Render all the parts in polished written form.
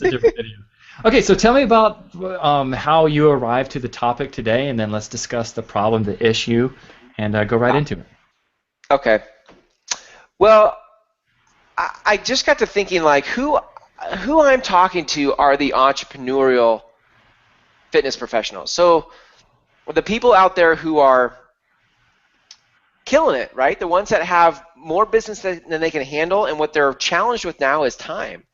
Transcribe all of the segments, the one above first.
It's a different video. Okay, so tell me about how you arrived to the topic today, and then let's discuss the problem, the issue, and go right into it. Okay. Well, I just got to thinking like who I'm talking to are the entrepreneurial fitness professionals. So the people out there who are killing it, right? The ones that have more business than they can handle, and what they're challenged with now is time.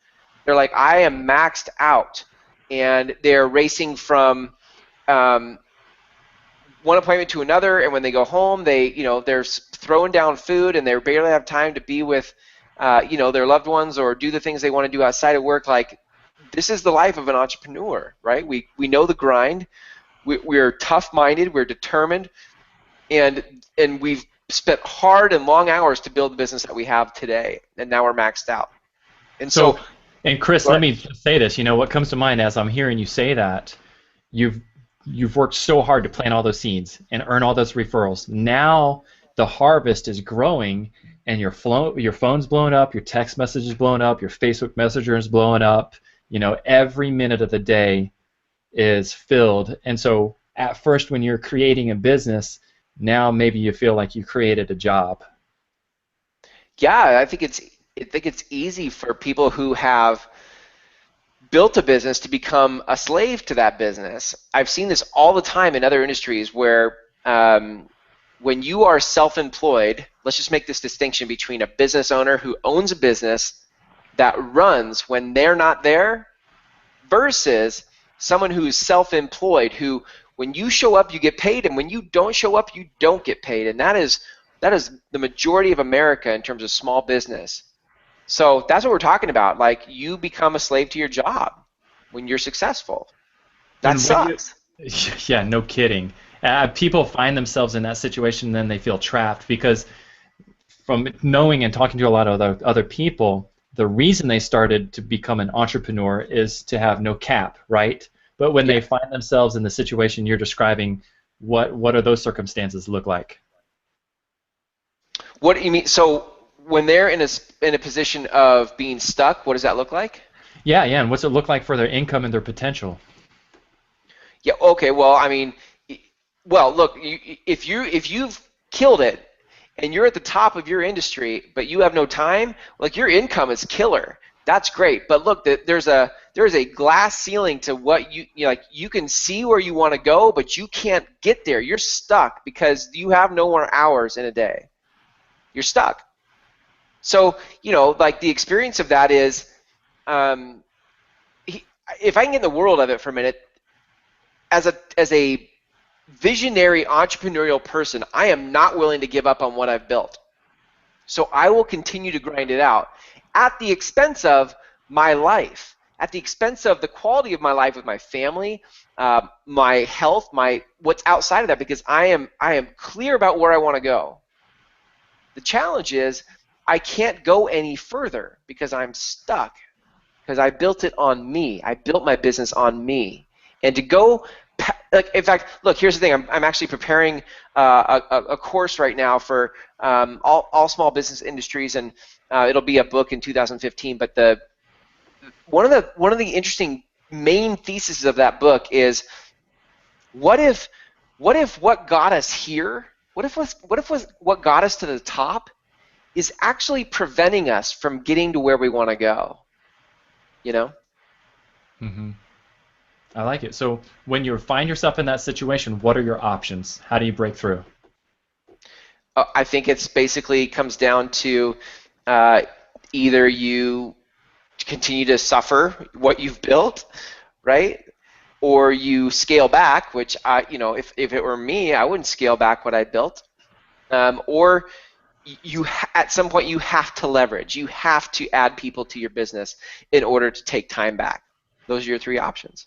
They're like, I am maxed out, and they're racing from one appointment to another, and when they go home, they're throwing down food, and they barely have time to be with their loved ones or do the things they want to do outside of work. Like, this is the life of an entrepreneur, right? We know the grind. We're tough-minded. We're determined, and we've spent hard and long hours to build the business that we have today, and now we're maxed out. And So, so, and Chris, go let ahead. me just say this. You know, what comes to mind as I'm hearing you say that, you've you've worked so hard to plant all those seeds and earn all those referrals. Now the harvest is growing, and your phone's blowing up, your text message is blowing up, your Facebook Messenger is blowing up. You know, every minute of the day is filled. And so, at first, when you're creating a business, now maybe you feel like you created a job. Yeah, I think it's easy for people who have built a business to become a slave to that business. I've seen this all the time in other industries where when you are self-employed, let's just make this distinction between a business owner who owns a business that runs when they're not there versus someone who's self-employed who, when you show up, you get paid, and when you don't show up, you don't get paid. And that is the majority of America in terms of small business. So that's what we're talking about. Like, you become a slave to your job when you're successful. That And when you, sucks. yeah, no kidding. People find themselves in that situation, and then they feel trapped because from knowing and talking to a lot of other people, the reason they started to become an entrepreneur is to have no cap, right? But when Yeah. they find themselves in the situation you're describing, what are those circumstances look like? What do you mean? So when they're in a position of being stuck, what does that look like? Yeah, yeah, and what's it look like for their income and their potential? Yeah. Okay. Well, I mean, well, look, if you've killed it and you're at the top of your industry, but you have no time, like, your income is killer. That's great. But look, there's a glass ceiling to what like, you can see where you want to go, but you can't get there. You're stuck because you have no more hours in a day. You're stuck. So, like, the experience of that is, um, if I can get in the world of it for a minute, as a visionary entrepreneurial person, I am not willing to give up on what I've built. So I will continue to grind it out at the expense of my life, at the expense of the quality of my life with my family, my health, my what's outside of that, because I am clear about where I want to go. The challenge is I can't go any further because I'm stuck, because I built it on me. I built my business on me. And to go, like, in fact, look, here's the thing. I'm actually preparing a course right now for all small business industries, and it'll be a book in 2015. But one of the interesting main theses of that book is, what if what got us here? What got us to the top is actually preventing us from getting to where we want to go? You know? Hmm. I like it. So when you find yourself in that situation, what are your options? How do you break through? I think it's basically comes down to uh, either you continue to suffer what you've built, right? Or you scale back, which if it were me, I wouldn't scale back what I built. Or at some point you have to leverage. You have to add people to your business in order to take time back. Those are your three options.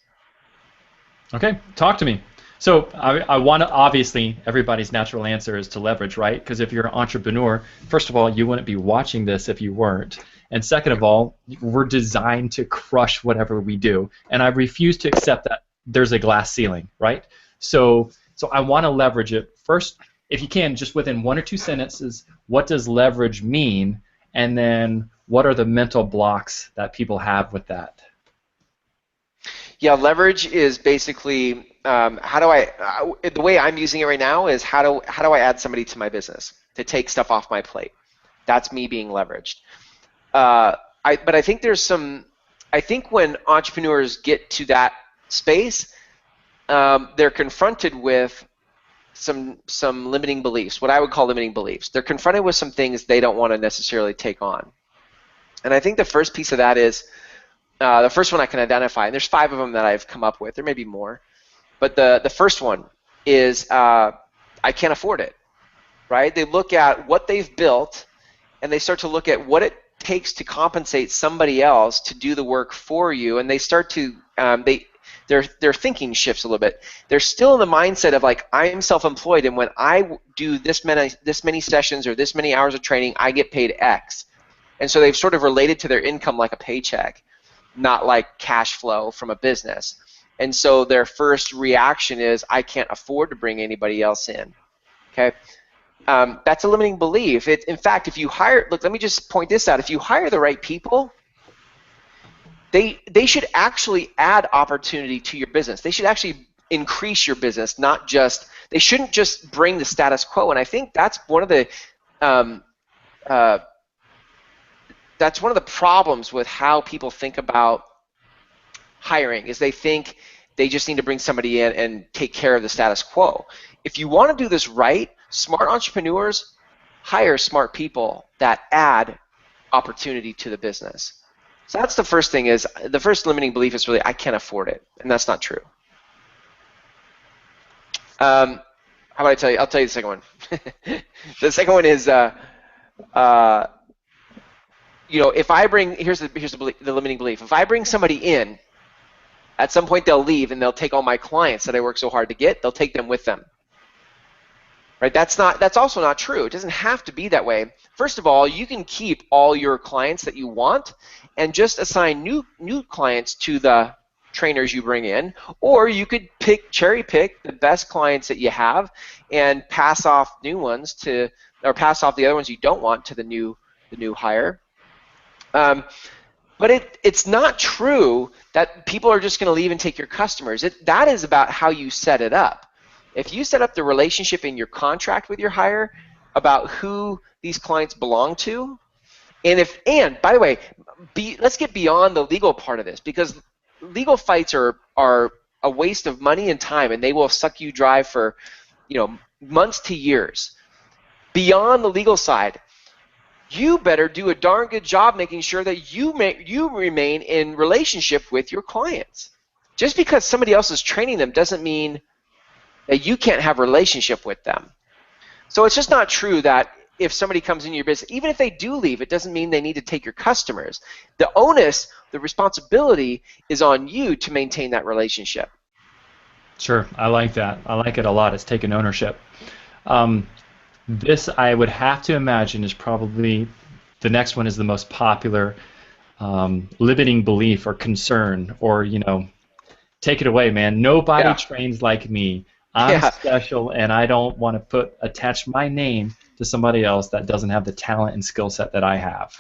Okay, talk to me. So I want to, obviously, everybody's natural answer is to leverage, right? Because if you're an entrepreneur, first of all, you wouldn't be watching this if you weren't. And second of all, we're designed to crush whatever we do. And I refuse to accept that there's a glass ceiling, right? So I want to leverage it. First, if you can, just within one or two sentences, what does leverage mean? And then what are the mental blocks that people have with that? Yeah, leverage is basically how do the way I'm using it right now is how do I add somebody to my business to take stuff off my plate? That's me being leveraged. But I think I think when entrepreneurs get to that space, they're confronted with some limiting beliefs, what I would call limiting beliefs. They're confronted with some things they don't want to necessarily take on. And I think the first piece of that is the first one I can identify, and there's 5 of them that I've come up with. There may be more, but the first one is I can't afford it. Right? They look at what they've built, and they start to look at what it takes to compensate somebody else to do the work for you, and they start to their thinking shifts a little bit. They're still in the mindset of like, I'm self-employed, and when I do this many sessions or this many hours of training, I get paid X. And so they've sort of related to their income like a paycheck, not like cash flow from a business. And so their first reaction is, I can't afford to bring anybody else in. Okay, that's a limiting belief. In fact, if you hire, look, let me just point this out. If you hire the right people, they should actually add opportunity to your business. They should actually increase your business, not just, they shouldn't just bring the status quo. And I think that's one of the problems with how people think about hiring, is they think they just need to bring somebody in and take care of the status quo. If you want to do this right, smart entrepreneurs hire smart people that add opportunity to the business. So that's the first thing, is the first limiting belief is really, I can't afford it, and that's not true. How about I tell you? I'll tell you the second one. The second one is, if I bring, here's the limiting belief. If I bring somebody in, at some point they'll leave and they'll take all my clients that I work so hard to get. They'll take them with them. Right? That's also not true. It doesn't have to be that way. First of all, you can keep all your clients that you want and just assign new clients to the trainers you bring in, or you could cherry pick the best clients that you have and pass off new ones or pass off the other ones you don't want to the new hire. But it's not true that people are just going to leave and take your customers. That is about how you set it up. If you set up the relationship in your contract with your hire about who these clients belong to, and by the way, let's get beyond the legal part of this, because legal fights are a waste of money and time, and they will suck you dry for months to years. Beyond the legal side, you better do a darn good job making sure that you remain in relationship with your clients. Just because somebody else is training them doesn't mean that you can't have a relationship with them. So it's just not true that if somebody comes into your business, even if they do leave, it doesn't mean they need to take your customers. The onus, the responsibility is on you to maintain that relationship. Sure, I like that. I like it a lot. It's taking ownership. This, I would have to imagine, is probably the next one is the most popular limiting belief or concern, or take it away, man. Nobody trains like me. I'm special, and I don't want to attach my name to somebody else that doesn't have the talent and skill set that I have.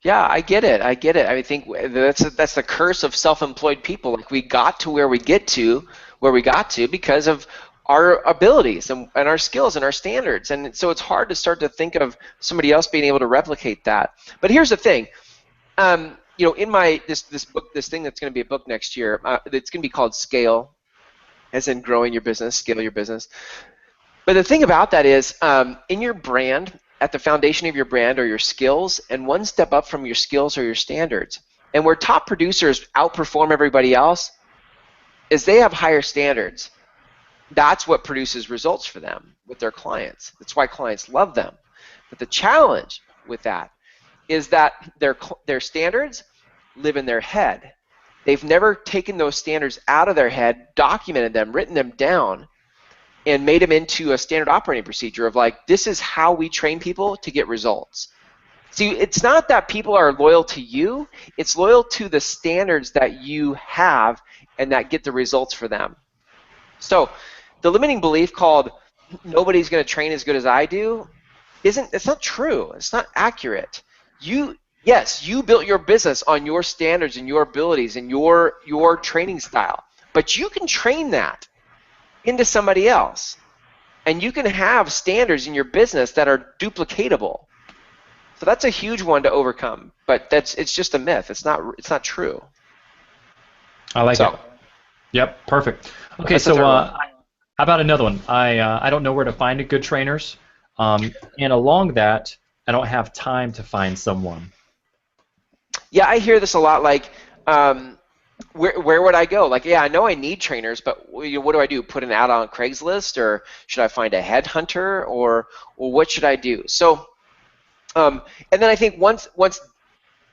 Yeah, I get it. I think that's the curse of self-employed people. Like, we got to where we got to because of our abilities and our skills and our standards, and so it's hard to start to think of somebody else being able to replicate that. But here's the thing, in my this book, this thing that's going to be a book next year, it's going to be called Scale, as in growing your business, scale your business. But the thing about that is, in your brand, at the foundation of your brand are your skills, and one step up from your skills are your standards. And where top producers outperform everybody else is they have higher standards. That's what produces results for them with their clients. That's why clients love them. But the challenge with that is that their standards live in their head. They've never taken those standards out of their head, documented them, written them down, and made them into a standard operating procedure of like, this is how we train people to get results. See, it's not that people are loyal to you, it's loyal to the standards that you have and that get the results for them. So the limiting belief called nobody's going to train as good as I do, it's not true. It's not accurate. Yes, you built your business on your standards and your abilities and your training style, but you can train that into somebody else, and you can have standards in your business that are duplicatable. So that's a huge one to overcome, but it's just a myth. It's not true. I like it. So Yep, perfect. Okay, that's the so third one. how about another one? I don't know where to find a good trainers, and along that, I don't have time to find someone. Yeah, I hear this a lot. Like, where would I go? Like, yeah, I know I need trainers, but what do I do? Put an ad on Craigslist, or should I find a headhunter, or what should I do? So, and then I think once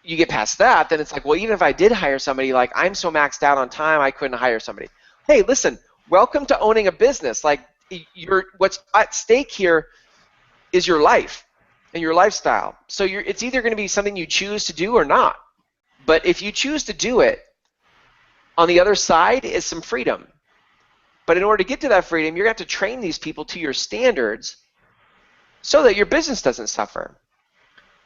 you get past that, then it's like, well, even if I did hire somebody, like I'm so maxed out on time, I couldn't hire somebody. Hey, listen, welcome to owning a business. Like, what's at stake here is your life and your lifestyle. So it's either going to be something you choose to do or not. But if you choose to do it, on the other side is some freedom. But in order to get to that freedom, you're going to have to train these people to your standards so that your business doesn't suffer.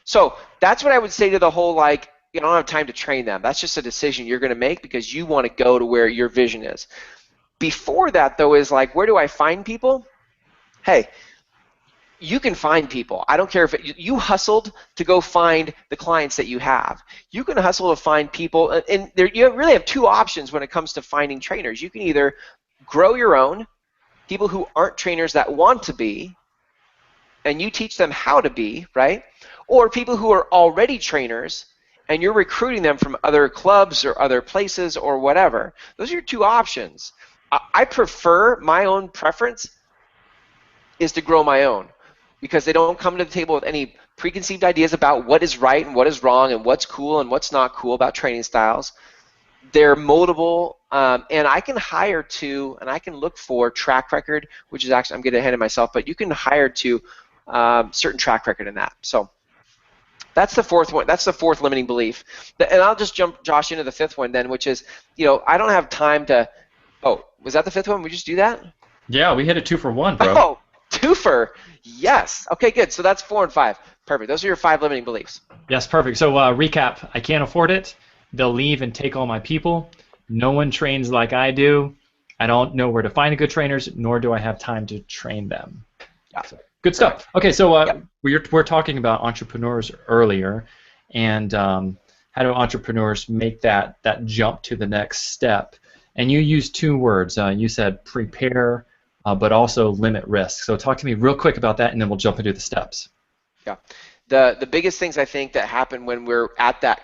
So that's what I would say to the whole, like, you don't have time to train them. That's just a decision you're going to make because you want to go to where your vision is. Before that, though, is like, where do I find people? Hey, you can find people. I don't care if you hustled to go find the clients that you have. You can hustle to find people, and you really have two options when it comes to finding trainers. You can either grow your own, people who aren't trainers that want to be, and you teach them how to be, right? Or people who are already trainers, and you're recruiting them from other clubs or other places or whatever. Those are your two options. I prefer, my own preference is to grow my own, because they don't come to the table with any preconceived ideas about what is right and what is wrong and what's cool and what's not cool about training styles. They're moldable, and I can hire to, and I can look for track record, which is actually, I'm getting ahead of myself, but you can hire to certain track record in that. So that's the fourth one. That's the fourth limiting belief. And I'll just jump, Josh, into the fifth one then, which is, I don't have time to, oh, was that the fifth one? We just do that? Yeah, we hit a 2-for-1, bro. Oh, twofer. Yes. Okay, good. So that's 4 and 5. Perfect. Those are your 5 limiting beliefs. Yes, perfect. So recap, I can't afford it. They'll leave and take all my people. No one trains like I do. I don't know where to find good trainers, nor do I have time to train them. Yeah. So, good stuff. Correct. Okay, so Yep. we're talking about entrepreneurs earlier, and how do entrepreneurs make that jump to the next step? And you used 2 words. You said prepare, but also limit risk. So talk to me real quick about that, and then we'll jump into the steps. Yeah. The biggest things I think that happen when we're at that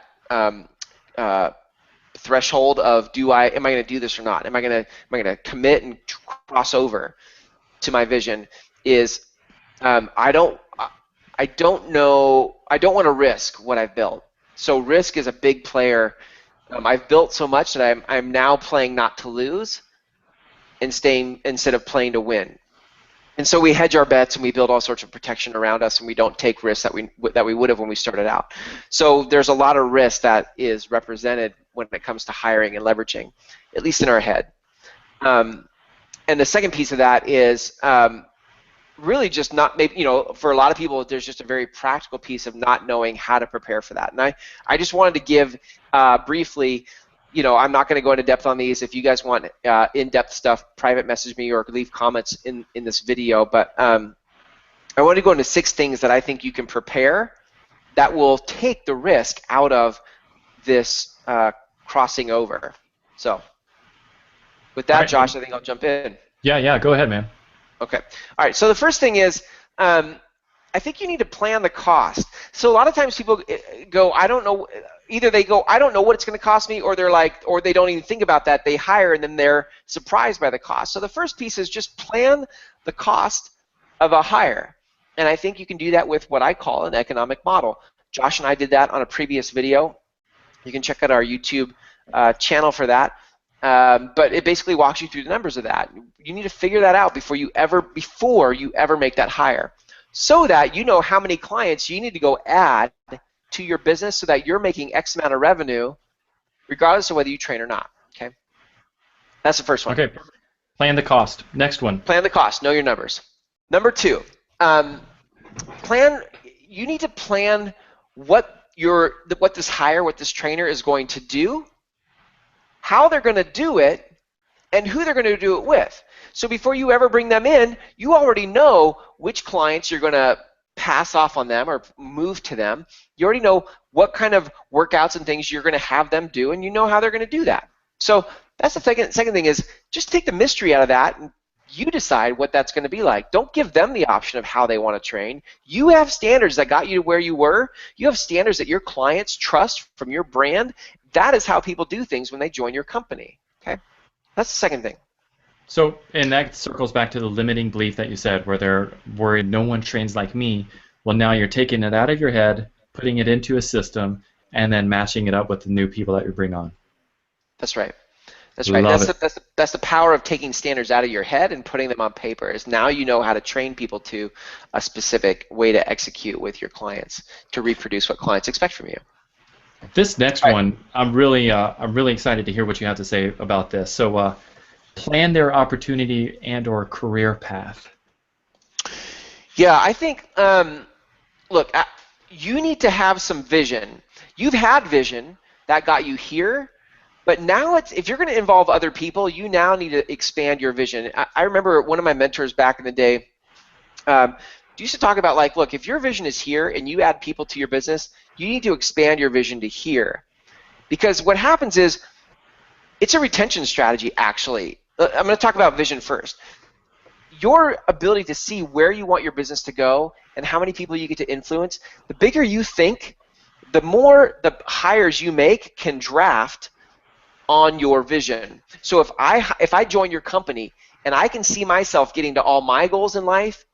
threshold of am I going to do this or not? Am I going to commit and cross over to my vision? Is I don't know. I don't want to risk what I've built. So risk is a big player. I've built so much that I'm now playing not to lose instead of playing to win. And so we hedge our bets and we build all sorts of protection around us, and we don't take risks that we would have when we started out. So there's a lot of risk that is represented when it comes to hiring and leveraging, at least in our head. And the second piece of that is really just not, maybe, for a lot of people, there's just a very practical piece of not knowing how to prepare for that. And I just wanted to give briefly, I'm not going to go into depth on these. If you guys want in-depth stuff, private message me or leave comments in this video. But I want to go into 6 things that I think you can prepare that will take the risk out of this crossing over. So with that, All right. Josh, I think I'll jump in. Yeah, go ahead, man. Okay. All right. So the first thing is, I think you need to plan the cost. So a lot of times people go, I don't know. Either they go, I don't know what it's going to cost me, or they're like, or they don't even think about that. They hire and then they're surprised by the cost. So the first piece is just plan the cost of a hire. And I think you can do that with what I call an economic model. Josh and I did that on a previous video. You can check out our YouTube channel for that. But it basically walks you through the numbers of that. You need to figure that out before you ever make that hire, so that you know how many clients you need to go add to your business so that you're making X amount of revenue regardless of whether you train or not. Okay? That's the first one. Okay. Plan the cost. Next one. Plan the cost. Know your numbers. Number 2, you need to plan what what this trainer is going to do, how they're going to do it, and who they're going to do it with. So before you ever bring them in, you already know which clients you're going to pass off on them or move to them. You already know what kind of workouts and things you're going to have them do, and you know how they're going to do that. So that's the second thing is just take the mystery out of that, and you decide what that's going to be like. Don't give them the option of how they want to train. You have standards that got you to where you were. You have standards that your clients trust from your brand. That is how people do things when they join your company. Okay, that's the second thing. So, and that circles back to the limiting belief that you said, where they're worried no one trains like me. Well, now you're taking it out of your head, putting it into a system, and then matching it up with the new people that you bring on. That's right. That's right. That's the power of taking standards out of your head and putting them on paper. Is now you know how to train people to a specific way to execute with your clients to reproduce what clients expect from you. This next one, I'm really excited to hear what you have to say about this. So, plan their opportunity and/or career path. Yeah, I think. Look, you need to have some vision. You've had vision that got you here. But now if you're going to involve other people, you now need to expand your vision. I remember one of my mentors back in the day used to talk about, like, look, if your vision is here and you add people to your business, you need to expand your vision to here. Because what happens is it's a retention strategy, actually. I'm going to talk about vision first. Your ability to see where you want your business to go and how many people you get to influence, the bigger you think, the more the hires you make can draft on your vision. So if I join your company and I can see myself getting to all my goals in life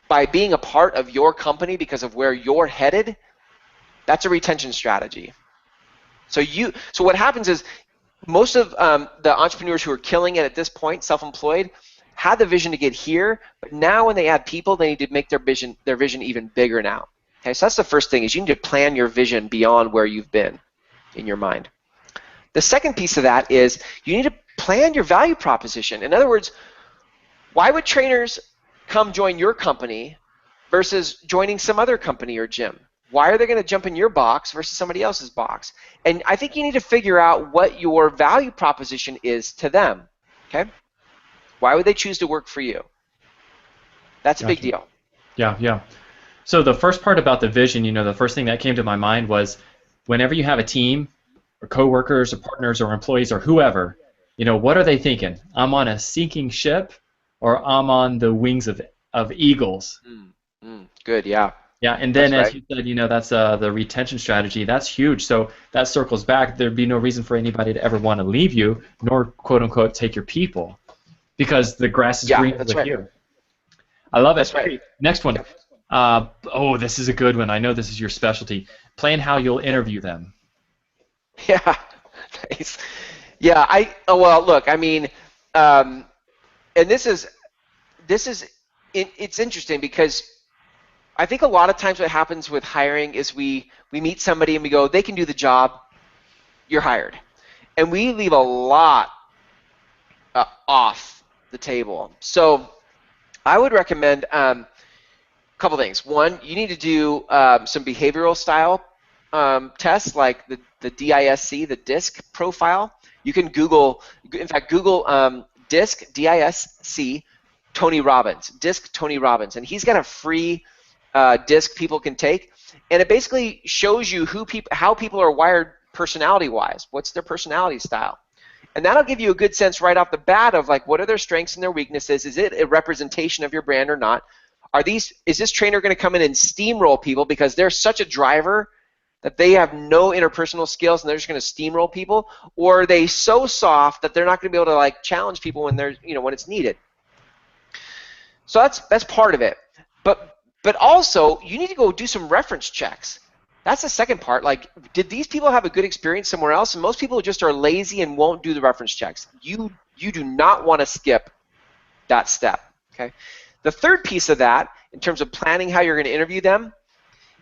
by being a part of your company because of where you're headed, that's a retention strategy. So what happens is most of the entrepreneurs who are killing it at this point, self-employed, had the vision to get here, but now when they add people, they need to make their vision even bigger now. Okay, so that's the first thing, is you need to plan your vision beyond where you've been in your mind. The second piece of that is you need to plan your value proposition. In other words, why would trainers come join your company versus joining some other company or gym? Why are they going to jump in your box versus somebody else's box? And I think you need to figure out what your value proposition is to them. Okay? Why would they choose to work for you? That's a big deal. Yeah. So the first part about the vision, the first thing that came to my mind was whenever you have a team, or coworkers or partners or employees or whoever, what are they thinking? I'm on a sinking ship, or I'm on the wings of eagles. Good, yeah. Yeah, and then as you said, that's the retention strategy. That's huge. So that circles back. There'd be no reason for anybody to ever want to leave you, nor quote unquote take your people, because the grass is greener with you. I love it. That's right. Next one. This is a good one. I know this is your specialty. Plan how you'll interview them. Yeah, nice. Yeah, look, I mean, and it's interesting because I think a lot of times what happens with hiring is we meet somebody and we go, they can do the job, you're hired. And we leave a lot off the table. So I would recommend a couple things. One, you need to do some behavioral style tests, like the DISC, the DISC profile. You can Google DISC, D-I-S-C, Tony Robbins, DISC Tony Robbins, and he's got a free DISC people can take, and it basically shows you how people are wired personality-wise. What's their personality style? And that'll give you a good sense right off the bat of, like, what are their strengths and their weaknesses? Is it a representation of your brand or not? Is this trainer going to come in and steamroll people because they're such a driver that they have no interpersonal skills and they're just going to steamroll people? Or are they so soft that they're not going to be able to, like, challenge people when when it's needed? So that's part of it. But also, you need to go do some reference checks. That's the second part. Like, did these people have a good experience somewhere else? And most people just are lazy and won't do the reference checks. You do not want to skip that step. Okay. The third piece of that, in terms of planning how you're going to interview them,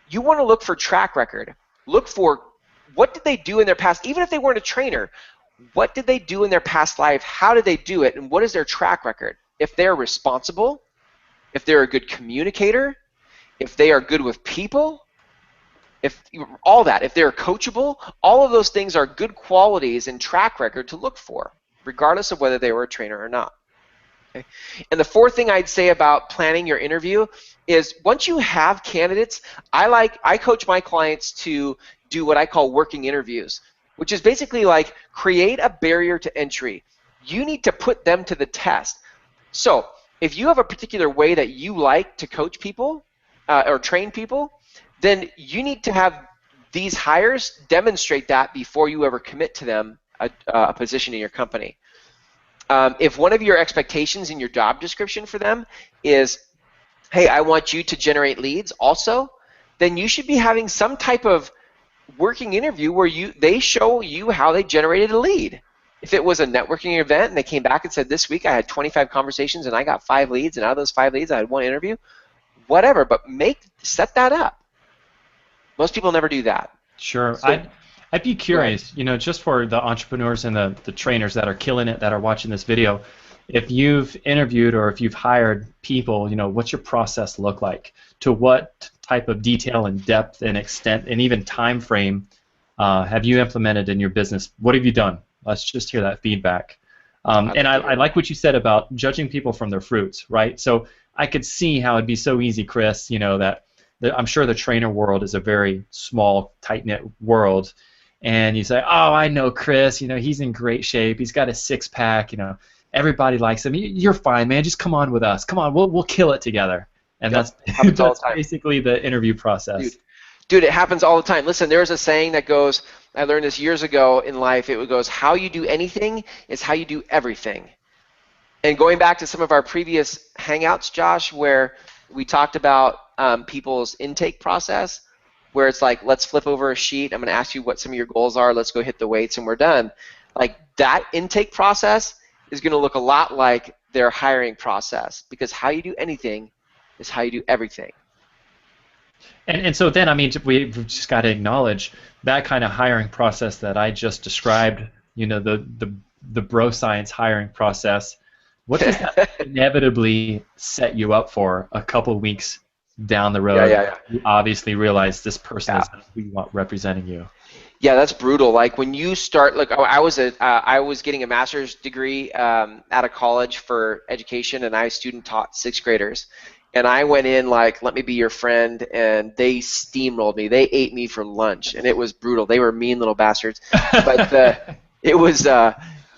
you want to look for track record. Look for what did they do in their past, even if they weren't a trainer. What did they do in their past life? How did they do it? And what is their track record? If they're responsible, if they're a good communicator, if they are good with people, if they're coachable, all of those things are good qualities and track record to look for, regardless of whether they were a trainer or not. Okay. And the fourth thing I'd say about planning your interview is once you have candidates, I coach my clients to do what I call working interviews, which is basically like create a barrier to entry. You need to put them to the test. So if you have a particular way that you like to coach people or train people, then you need to have these hires demonstrate that before you ever commit to them a position in your company. If one of your expectations in your job description for them is, hey, I want you to generate leads also, then you should be having some type of working interview where they show you how they generated a lead. If it was a networking event and they came back and said, this week I had 25 conversations and I got 5 leads, and out of those 5 leads I had 1 interview, whatever, but set that up. Most people never do that. Sure. So, I'd be curious, just for the entrepreneurs and the trainers that are killing it, that are watching this video, if you've interviewed or if you've hired people, what's your process look like? To what type of detail and depth and extent and even time frame have you implemented in your business? What have you done? Let's just hear that feedback. And I like what you said about judging people from their fruits, right? So I could see how it'd be so easy, Chris, that I'm sure the trainer world is a very small, tight-knit world. And you say, oh, I know Chris, he's in great shape. He's got a 6-pack, everybody likes him. You're fine, man. Just come on with us. Come on, we'll kill it together. And that's basically the interview process. Dude, it happens all the time. Listen, there's a saying that goes, I learned this years ago in life, it goes, how you do anything is how you do everything. And going back to some of our previous Hangouts, Josh, where we talked about people's intake process, where it's like, let's flip over a sheet, I'm going to ask you what some of your goals are, let's go hit the weights, and we're done. Like, that intake process is going to look a lot like their hiring process, because how you do anything is how you do everything. And so then, we've just got to acknowledge that kind of hiring process that I just described, the bro science hiring process. What does that inevitably set you up for a couple weeks down the road? Yeah. You obviously realize this person is who you want representing you. Yeah, that's brutal. Like when you start, look, I was getting a master's degree out of college for education, and I student taught 6th graders. And I went in like, let me be your friend, and they steamrolled me. They ate me for lunch, and it was brutal. They were mean little bastards, but it was tough.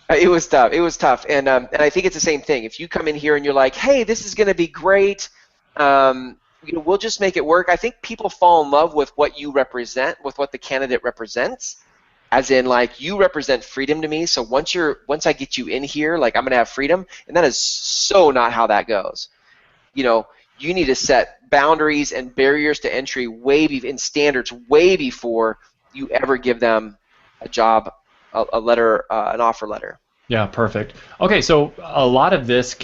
It was tough, and I think it's the same thing. If you come in here and you're like, hey, this is going to be great, we'll just make it work. I think people fall in love with what you represent, with what the candidate represents, as in like you represent freedom to me. So once I get you in here, like I'm going to have freedom, and that is so not how that goes. You need to set boundaries and barriers to entry and standards way before you ever give them a job, a letter, an offer letter. Yeah, perfect. Okay, so a lot of this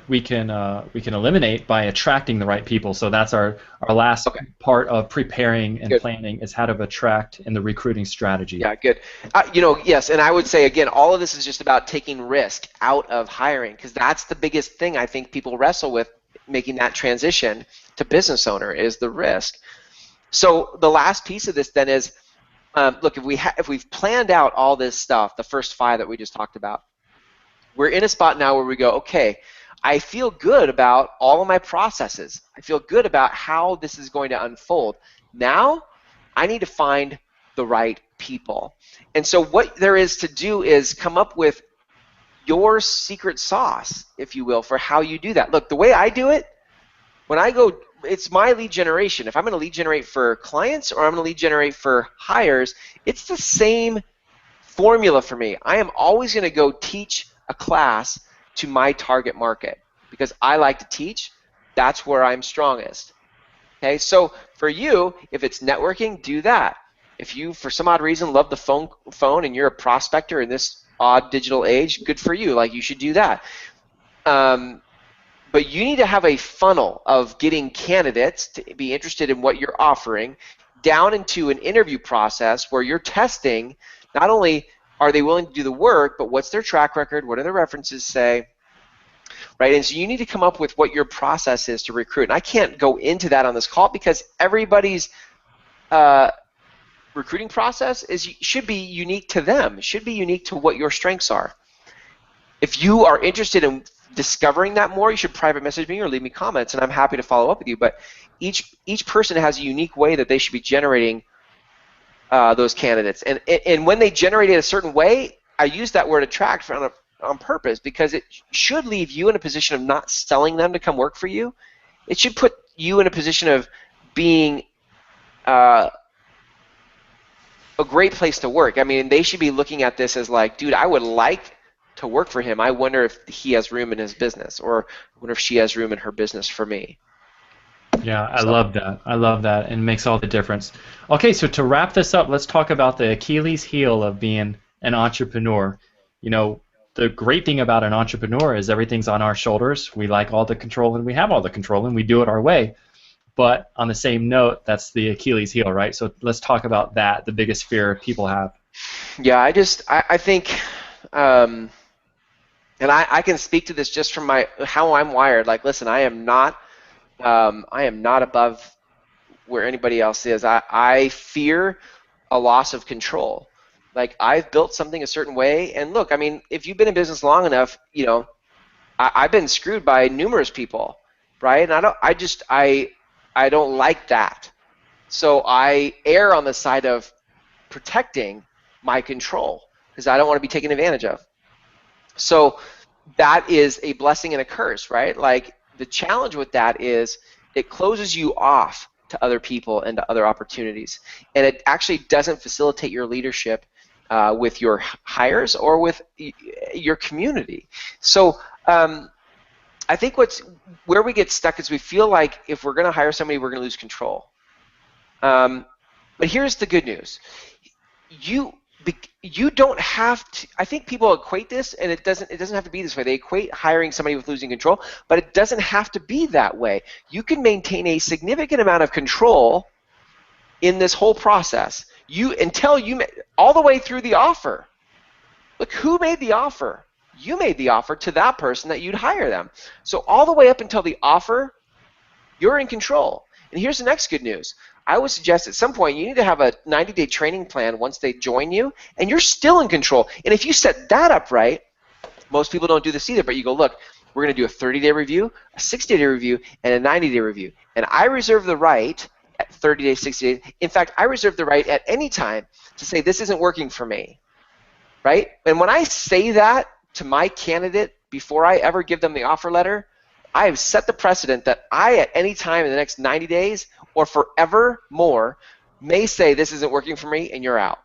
we can eliminate by attracting the right people. So that's our last part of preparing and planning, is how to attract in the recruiting strategy. Yeah, good. Yes, and I would say again, all of this is just about taking risk out of hiring, because that's the biggest thing I think people wrestle with making that transition to business owner, is the risk. So the last piece of this then is, look, if we've planned out all this stuff, the first 5 that we just talked about, we're in a spot now where we go, okay, I feel good about all of my processes. I feel good about how this is going to unfold. Now I need to find the right people. And so what there is to do is come up with your secret sauce, if you will, for how you do that. Look, the way I do it, when I go, it's my lead generation. If I'm going to lead generate for clients or I'm going to lead generate for hires, it's the same formula for me. I am always going to go teach a class to my target market because I like to teach. That's where I'm strongest. Okay, so for you, if it's networking, do that. If you, for some odd reason, love the phone and you're a prospector in this odd digital age, good for you. Like, you should do that. But you need to have a funnel of getting candidates to be interested in what you're offering down into an interview process where you're testing not only are they willing to do the work, but what's their track record, what do their references say, right? And so you need to come up with what your process is to recruit. And I can't go into that on this call because everybody's recruiting process should be unique to them. It should be unique to what your strengths are. If you are interested in discovering that more, you should private message me or leave me comments, and I'm happy to follow up with you. But each person has a unique way that they should be generating those candidates. And when they generate it a certain way, I use that word attract on purpose, because it should leave you in a position of not selling them to come work for you. It should put you in a position of being a great place to work. I mean, they should be looking at this as like, dude, I would like to work for him. I wonder if he has room in his business, or I wonder if she has room in her business for me. Yeah, I love that. I love that, and it makes all the difference. Okay, so to wrap this up, let's talk about the Achilles heel of being an entrepreneur. You know, the great thing about an entrepreneur is everything's on our shoulders. We like all the control, and we have all the control, and we do it our way. But on the same note, that's the Achilles heel, right? So let's talk about that, the biggest fear people have. Yeah, I think, and I can speak to this just from how I'm wired. Like, listen, I am not above where anybody else is. I fear a loss of control. Like, I've built something a certain way, and look, I mean, if you've been in business long enough, you know, I've been screwed by numerous people, right? And I don't like that. So I err on the side of protecting my control, because I don't want to be taken advantage of. So that is a blessing and a curse, right? Like, the challenge with that is it closes you off to other people and to other opportunities, and it actually doesn't facilitate your leadership with your hires or with your community. So I think where we get stuck is we feel like if we're going to hire somebody, we're going to lose control. But here's the good news. You don't have to. I think people equate this, and it doesn't have to be this way. They equate hiring somebody with losing control, but it doesn't have to be that way. You can maintain a significant amount of control in this whole process. Until you all the way through the offer. Look, who made the offer? You made the offer to that person that you'd hire them. So all the way up until the offer, you're in control. And here's the next good news. I would suggest at some point you need to have a 90-day training plan once they join you, and you're still in control. And if you set that up right, most people don't do this either, but you go, look, we're going to do a 30-day review, a 60-day review, and a 90-day review. And I reserve the right at 30 days, 60 days. In fact, I reserve the right at any time to say this isn't working for me, right? And when I say that to my candidate before I ever give them the offer letter, I have set the precedent that I, at any time in the next 90 days or forever more, may say this isn't working for me and you're out.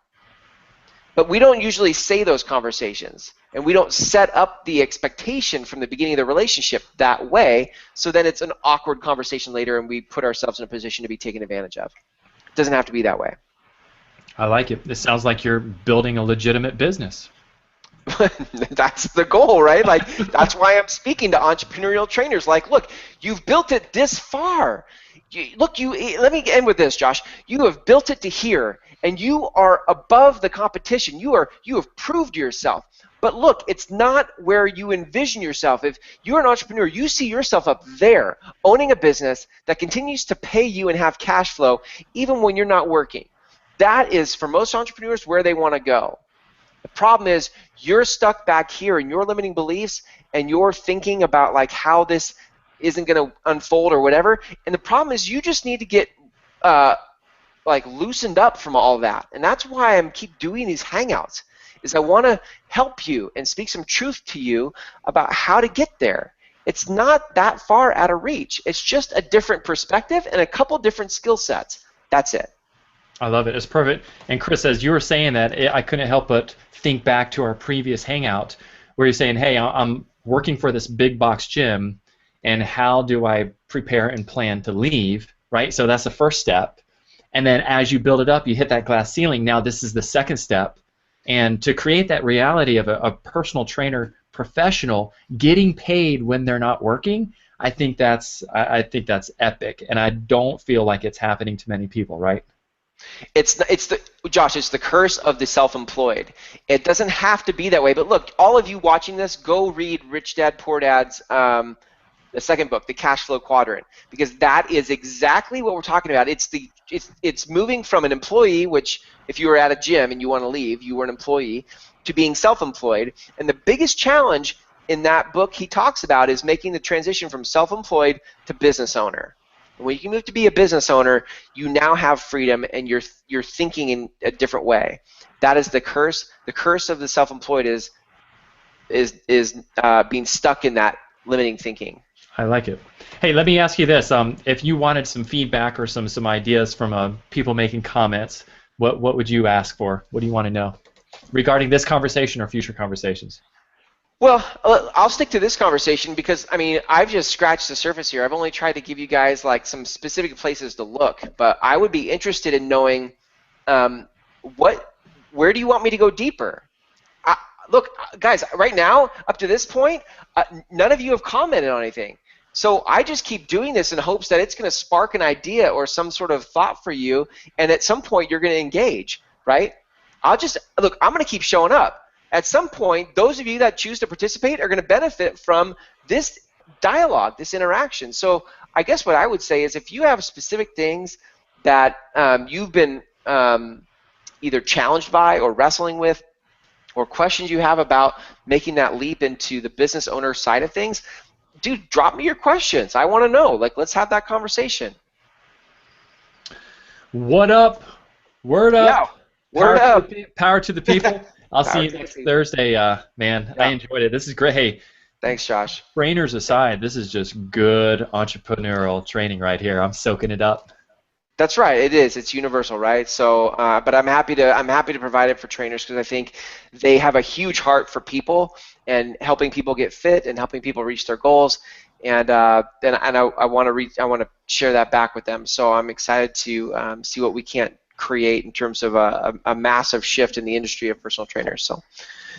But we don't usually say those conversations, and we don't set up the expectation from the beginning of the relationship that way, so then it's an awkward conversation later and we put ourselves in a position to be taken advantage of. It doesn't have to be that way. I like it. This sounds like you're building a legitimate business. That's the goal, right? Like, that's why I'm speaking to entrepreneurial trainers. Like, look, you've built it this far. Let me end with this, Josh. You have built it to here, and you are above the competition. You have proved yourself. But look, it's not where you envision yourself. If you're an entrepreneur, you see yourself up there, owning a business that continues to pay you and have cash flow, even when you're not working. That is, for most entrepreneurs, where they want to go. The problem is you're stuck back here in your limiting beliefs, and you're thinking about like how this isn't going to unfold or whatever. And the problem is you just need to get like loosened up from all that. And that's why I keep doing these hangouts, is I want to help you and speak some truth to you about how to get there. It's not that far out of reach. It's just a different perspective and a couple different skill sets. That's it. I love it. It's perfect. And Chris, as you were saying that, I couldn't help but think back to our previous hangout where you're saying, hey, I'm working for this big box gym, and how do I prepare and plan to leave, right? So that's the first step. And then as you build it up, you hit that glass ceiling. Now this is the second step. And to create that reality of a personal trainer professional getting paid when they're not working, I think that's epic. And I don't feel like it's happening to many people, right? Josh, it's the curse of the self-employed. It doesn't have to be that way. But look, all of you watching this, go read Rich Dad Poor Dad's the second book, The Cash Flow Quadrant, because that is exactly what we're talking about. It's moving from an employee, which if you were at a gym and you want to leave, you were an employee, to being self-employed. And the biggest challenge in that book he talks about is making the transition from self-employed to business owner. And when you move to be a business owner, you now have freedom and you're thinking in a different way. That is the curse. The curse of the self-employed is being stuck in that limiting thinking. I like it. Hey, let me ask you this. If you wanted some feedback or some ideas from people making comments, what would you ask for? What do you want to know regarding this conversation or future conversations? Well, I'll stick to this conversation because, I mean, I've just scratched the surface here. I've only tried to give you guys like some specific places to look, but I would be interested in knowing where do you want me to go deeper? Look, guys, right now, up to this point, none of you have commented on anything. So I just keep doing this in hopes that it's going to spark an idea or some sort of thought for you, and at some point you're going to engage, right? I'm going to keep showing up. At some point, those of you that choose to participate are going to benefit from this dialogue, this interaction. So I guess what I would say is if you have specific things that you've been either challenged by or wrestling with, or questions you have about making that leap into the business owner side of things, dude, drop me your questions. I want to know. Like, let's have that conversation. What up? Word up. Yeah, word up. Power to the people. I'll see you next Thursday, man. Yeah. I enjoyed it. This is great. Hey, thanks, Josh. Trainers aside, this is just good entrepreneurial training right here. I'm soaking it up. That's right. It is. It's universal, right? So, but I'm happy to provide it for trainers because I think they have a huge heart for people and helping people get fit and helping people reach their goals. And I want to share that back with them. So I'm excited to see what we can create in terms of a massive shift in the industry of personal trainers. So,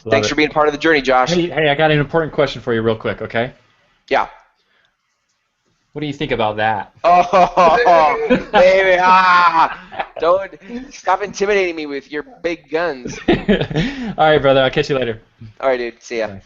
thanks for being part of the journey, Josh. Hey, I got an important question for you, real quick. Okay? Yeah. What do you think about that? Oh, baby, don't stop intimidating me with your big guns. All right, brother. I'll catch you later. All right, dude. See ya. Bye.